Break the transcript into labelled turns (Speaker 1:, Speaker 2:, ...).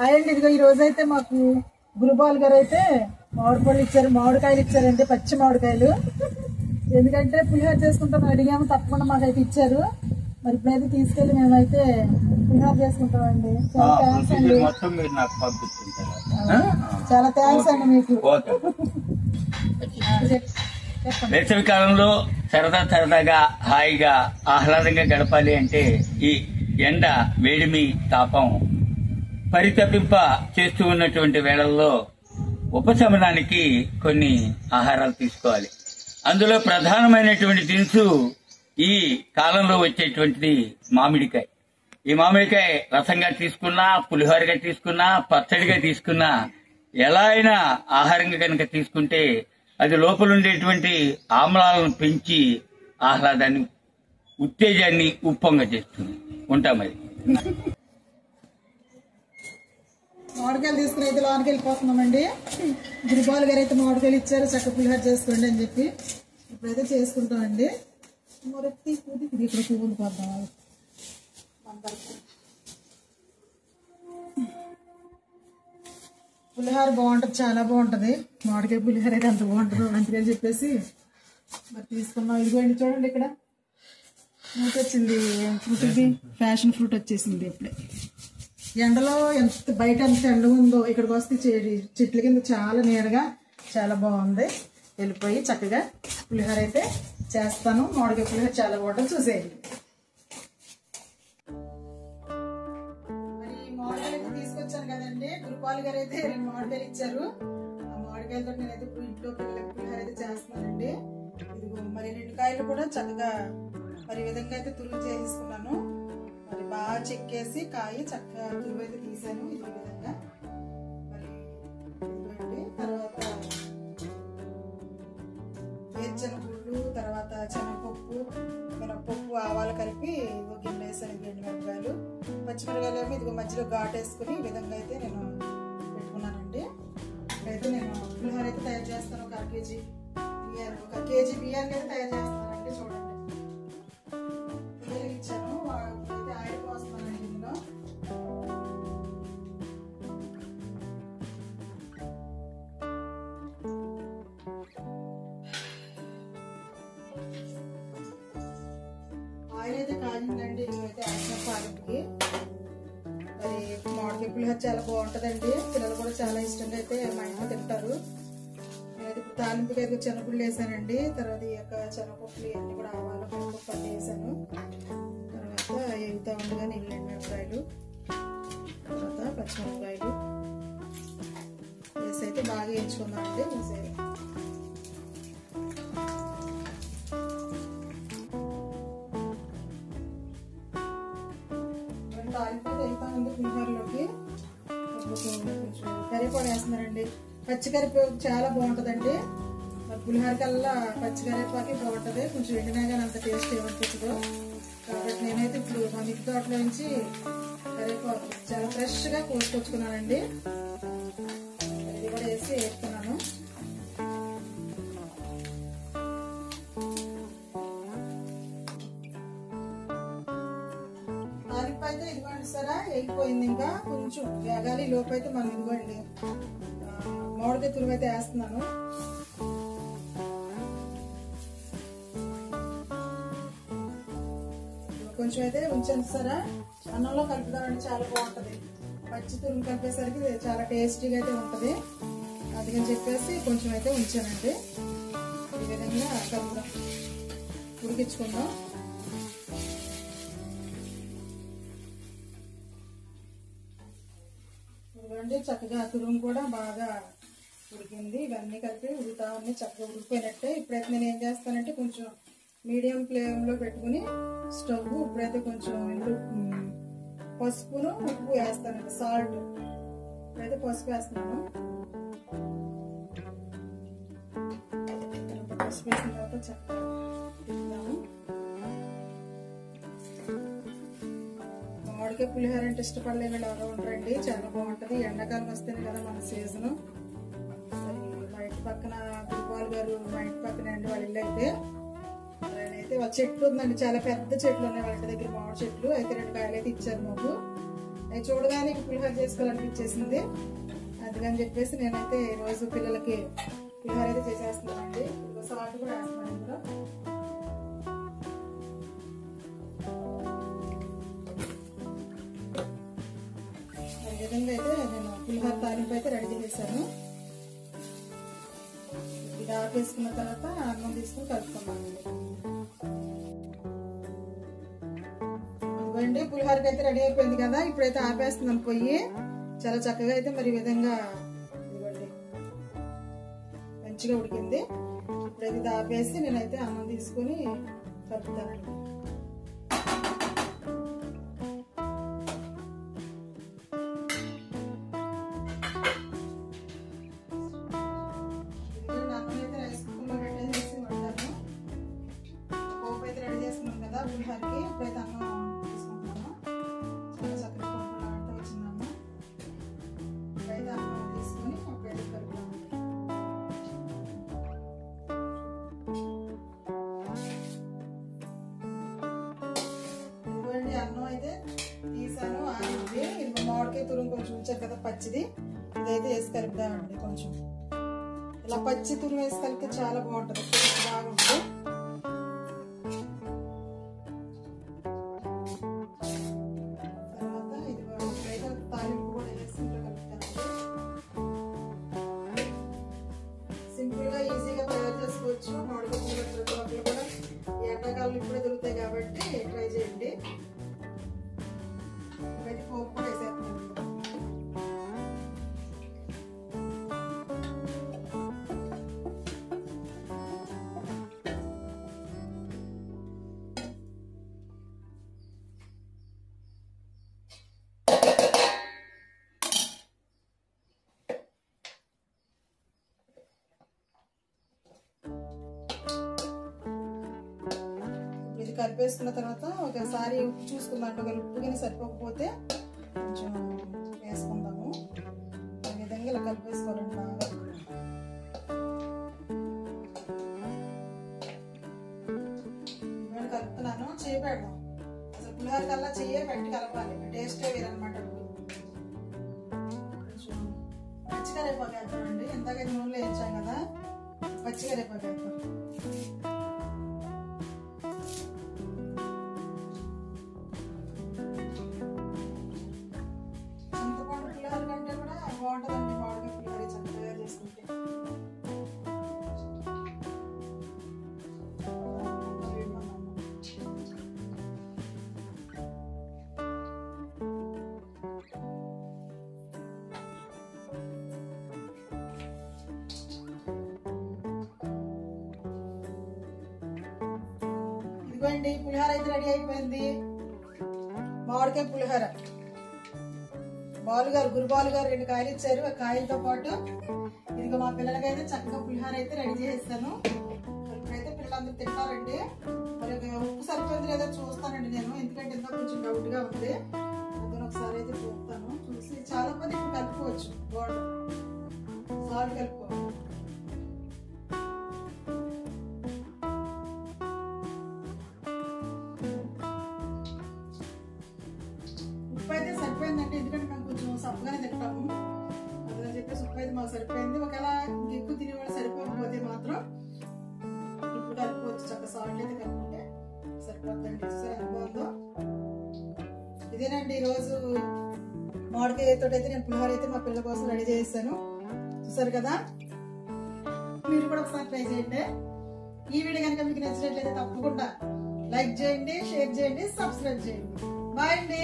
Speaker 1: అయ్యండి ఇదిగో ఈ రోజైతే మాకు గురుబాల్ గారు అయితే మామిడిపళ్ళు ఇచ్చారు, మామిడికాయలు ఇచ్చారండి, పచ్చి మామిడికాయలు. ఎందుకంటే పులిహోర చేసుకుంటాం అడిగాము, తప్పకుండా మాకైతే ఇచ్చారు. మరి ఇప్పుడైతే తీసుకెళ్ళి మేమైతే పులిహోర చేసుకుంటామండి. చాలా థ్యాంక్స్ అండి, చాలా థ్యాంక్స్ అండి మీకు.
Speaker 2: వేసవి కాలంలో సరదాగా హాయిగా ఆహ్లాదంగా గడపాలి అంటే ఈ ఎండ వేడిమి తాపం పరితపింప చేస్తూ ఉన్నటువంటి వేళల్లో ఉపశమనానికి కొన్ని ఆహారాలు తీసుకోవాలి. అందులో ప్రధానమైనటువంటి దినుసు ఈ కాలంలో వచ్చేటువంటిది మామిడికాయ. ఈ మామిడికాయ రసంగా తీసుకున్నా, పులిహోరగా తీసుకున్నా, పచ్చడిగా తీసుకున్నా, ఎలా అయినా ఆహారంగా కనుక తీసుకుంటే అది లోపల ఉండేటువంటి ఆమ్లాలను పెంచి ఆహ్లాదాన్ని, ఉత్తేజాన్ని ఉప్పొంగ చేస్తుంది. ఉంటామది.
Speaker 1: మామిడికాయలు తీసుకుని అయితే లోనికి వెళ్ళిపోతున్నామండి. గురుబాల్ గారు అయితే మామిడికాయలు ఇచ్చారు, చక్క పులిహోర చేసుకోండి అని చెప్పి ఇప్పుడైతే చేసుకుంటామండి. మొరటి ఇది ఇక్కడ పువ్వులు పోద్దాం. పులిహోర బాగుంటుంది, చాలా బాగుంటుంది. మామిడికాయ పులిహోర అయితే అంత బాగుంటుందో అందుకని చెప్పేసి మరి తీసుకున్నాం. ఇదిగోండి చూడండి, ఇక్కడ ఫ్రూట్ వచ్చింది. ఫ్రూట్ ఇది ఫ్యాషన్ ఫ్రూట్ వచ్చేసింది. ఇప్పుడే ఎండలో ఎంత బయట ఎంత ఎండ ఉందో ఇక్కడికి వస్తే చెట్ల కింద చాలా నీడగా చాలా బాగుంది. వెళ్ళిపోయి చక్కగా పులిహోర అయితే చేస్తాను. మామిడికాయ పులిహోర చాలా బాగుంటుంది, చూసేయండి. మరి మామిడికాయలు అయితే తీసుకొచ్చాను కదండి. గురుపాల్ గారు అయితే 2 మామిడికాయలు ఇచ్చారు. ఆ మామిడికాయలతో నేనైతే ఇప్పుడు ఇంట్లో పులిహోర అయితే చేస్తున్నానండి. ఇదిగో మరి 2 కాయలు కూడా చక్కగా మరి ఈ విధంగా అయితే తురుము చేసుకున్నాను. మరి బాగా చెక్కేసి కాయ చక్కగా తురుము అయితే తీసాను. ఈ విధంగా మరి ఇదిగోండి. తర్వాత వేరుశనగుళ్ళు, తర్వాత శనగపప్పు, మినపప్పు, ఆవాలు కలిపి ఇదిగో గిన్నె వేసాను. ఇదిగోండి మిరపకాయలు, పచ్చిమిరకాయలు ఏమో ఇదిగో మధ్యలో ఘాటు వేసుకుని ఈ విధంగా అయితే నేను పెట్టుకున్నానండి. ఇప్పుడైతే నేను పులిహోర అయితే తయారు చేస్తాను. ఒక కేజీ బియ్యాన్ని అయితే తయారు చేస్తానండి. చూడండి, బియ్యాలు ఇచ్చాను, అయితే ఆయిల్ పోస్తున్నానండి. ఇందులో ఆయిల్ అయితే కాగిందండి. ఇదైతే ఆయిల్ పాలకి మరి మామిడికాయ పులిహోర చాలా బాగుంటుందండి. పిల్లలు కూడా చాలా ఇష్టంగా అయితే మా ఇంట్లో తింటారు. నేనైతే ఇప్పుడు తాలింపుకి అయితే శనగగుళ్ళు వేసానండి. తర్వాత ఈ యొక్క శనగపప్పులు ఇవన్నీ కూడా ఆవాలు, మినపప్పు అన్నీ వేసాను. తర్వాత ఎగుతా ఉండగా నీళ్ళు మిరపకాయలు, తర్వాత పచ్చిమిరపకాయలు వేసి అయితే బాగా వేయించుకుందామండి. వేసేది తాలింపు వేస్తా ఉంది పులిహోరలోకి. కొంచెం కరివేపాకు వేస్తున్నారండి. పచ్చి కరివేపాకు చాలా బాగుంటుందండి. మరి పులిహోర కల్లా పచ్చి కరివేపాకు బాగుంటుంది. కొంచెం ఎండినా కానీ అంత టేస్ట్ ఏమనిపించదు. కాబట్టి నేనైతే ఇప్పుడు మా మిద్ది తోటలో నుంచి కరివేపాకు చాలా ఫ్రెష్గా కోసుకొచ్చుకున్నానండి. ఇది కూడా వేసి వేసుకున్నాను. తాలింపు అయితే ఇదిగోండి సరే వేగిపోయింది. ఇంకా కొంచెం వేగాలి లోపు అయితే మనం ఇదిగోండి మామిడికాయ తురుము అయితే వేస్తున్నాను. కొంచెం అయితే ఉంచాను సరే, అన్నంలో కలుపుతామండి, చాలా బాగుంటుంది. పచ్చి తురుము కలిపేసరికి చాలా టేస్టీగా అయితే ఉంటుంది. అందుకని చెప్పేసి కొంచెం అయితే ఉంచానండి. ఈ విధంగా కలుపుదాం, ఉడికించుకుందాం. ఇదిగోండి చక్కగా తురుము కూడా బాగా ఉడికింది. ఇవన్నీ కలిపి ఉడుకుతా ఉన్నాయి, చక్కగా ఉడికిపోయినట్టే. ఇప్పుడైతే నేను ఏం చేస్తానంటే కొంచెం మీడియం ఫ్లేమ్లో పెట్టుకుని స్టవ్ ఇప్పుడైతే కొంచెం పసుపును ఉప్పు వేస్తానండి, సాల్ట్. ఇప్పుడైతే పసుపు వేస్తున్నాను. పసుపు వేసిన తర్వాత చక్కగా తిప్పుదాము. మామిడికాయ పులిహోర అంటే ఇష్టపడలేని వాళ్ళు ఎవరో ఉంటారండి, చాలా బాగుంటుంది. ఎండాకాలం వస్తేనే కదా మన సీజను. మా ఇంటి పక్కన గురుపాల్ గారు మా ఇంటి పక్కనే అండి వాళ్ళ ఇల్లు అయితే. అయితే వాళ్ళ చెట్లు ఉందండి, చాలా పెద్ద చెట్లు ఉన్నాయి వాళ్ళ ఇంటి దగ్గర, మామిడి చెట్లు. అయితే 2 కాయలు అయితే ఇచ్చారు మాకు. అవి చూడగానే పులిహోర చేసుకోవాలనిపించేసింది. అందుకని చెప్పేసి నేనైతే రోజు పిల్లలకి పులిహోర అయితే చేసేస్తున్నానండి. సాల్ట్ కూడా వేస్తున్నాను ఇందులో. ఈ విధంగా అయితే నేను పులిహోర తాలింపు అయితే రెడీ చేసేసాను. ఇది ఆపేసుకున్న తర్వాత అన్నం తీసుకుని కలుపుకున్నాను. ఇదిగోండి పులిహోరకి అయితే రెడీ అయిపోయింది కదా. ఇప్పుడైతే ఆపేస్తున్నాను పొయ్యి. చాలా చక్కగా అయితే మరి ఈ విధంగా ఇదిగోండి మంచిగా ఉడికింది. ఇప్పుడైతే ఇది ఆపేసి నేనైతే అన్నం తీసుకుని కలుపుతానండి. అన్నం అయితే రైస్ కుక్కర్లో పెట్టేసి వండాను. పోపు అయితే రెడీ చేసుకున్నాను కదా పులిహోరకి. ఇప్పుడైతే అన్నం తీసుకుంటున్నాను. చాలా చక్కగా అంటే వచ్చిందమ్మ. ఇప్పుడైతే అన్నం తీసుకుని అప్పుడైతే కలుపుతాను. అన్నం అయితే తీసాను, ఆగింది. ఇది మామిడికాయ తురుము కొంచెం ఉంచారు కదా పచ్చిది, ఇదైతే వేసి కలుపుదామండి. కొంచెం ఇలా పచ్చి తురుము వేసి కలిపితే చాలా బాగుంటుంది, బాగుంటుంది. తర్వాత ఇది ఇప్పుడైతే తాలింపు కూడా వేసి కలుపుతానండి. సింపుల్ గా ఈజీగా తయారు చేసుకోవచ్చు. మామిడికాయ ప్రతి ఒక్కరు కూడా ఎండాకాలం ఇప్పుడే దొరుకుతాయి కాబట్టి ట్రై చేయండి. ఇవైతే పోపు కూడా వేసేస్తున్నాను. ఇది కలిపేసుకున్న తర్వాత ఒకసారి ఉప్పు చూసుకుందాం. ఒకవేళ ఉప్పు కానీ సరిపోకపోతే కొంచెం వేసుకుందాము. ఈ విధంగా ఇలా కలిపేసుకోవాలండి బాగా. ఇవన్నీ కలుపుతున్నాను. చేయి పెడదాం. అసలు పులిహోర కల్లా చెయ్యే పెట్టి కలపాలి, టేస్టే వేరనమాట. కొంచెం పచ్చికరేపాకు వేస్తామండి. ఎంతకైతే నూనెలో వేయించాం కదా, పచ్చికరేపాకు వేస్తాం. బాగుంటుందండి మామిడికాయ పులిహోర చక్కగా చేసుకుంటే. ఇదిగోండి పులిహోర అయితే రెడీ అయిపోయింది. మామిడికాయ పులిహోర. బాలుగారు, గురుబాలు గారు 2 కాయలు ఇచ్చారు. ఆ కాయలతో పాటు ఇదిగో మా పిల్లలకైతే చక్కగా పులిహోర అయితే రెడీ చేసేస్తాను. ఇప్పుడైతే పిల్లలందరూ తింటారండి. మరి ఉప్పు సరిపోయింది లేదో చూస్తానండి నేను, ఎందుకంటే ఇంకా కొంచెం డౌట్ గా ఉంది. అందుకని ఒకసారి అయితే చూస్తాను. చూసి చాలా మంది ఇప్పుడు కలుపుకోవచ్చు. బాగుంటుంది, సాల్ట్ కలుపుకోవాలి. ఉప్పు అయితే సరిపోయిందండి, ఎందుకంటే మేము కొంచెం సప్పగానే తింటాము. అందుకని చెప్పేసి ఉప్పు అయితే మాకు సరిపోయింది. ఒకవేళ ఎక్కువ తినేవాళ్ళు సరిపోకపోతే మాత్రం ఇప్పుడు కలుపుకోవచ్చు. చక్కగా సాల్ట్ అయితే కలుపుకుంటే సరిపోతుందండి. చూసారు ఎంత బాగుందో. ఇదేనండి ఈరోజు మామిడికాయతో అయితే నేను పులిహోర అయితే మా పిల్లల కోసం రెడీ చేస్తాను. చూసారు కదా, మీరు కూడా ఒకసారి ట్రై చేయండి. ఈ వీడియో కనుక మీకు నచ్చినట్లయితే తప్పకుండా లైక్ చేయండి, షేర్ చేయండి, సబ్స్క్రైబ్ చేయండి. బాయ్ అండి.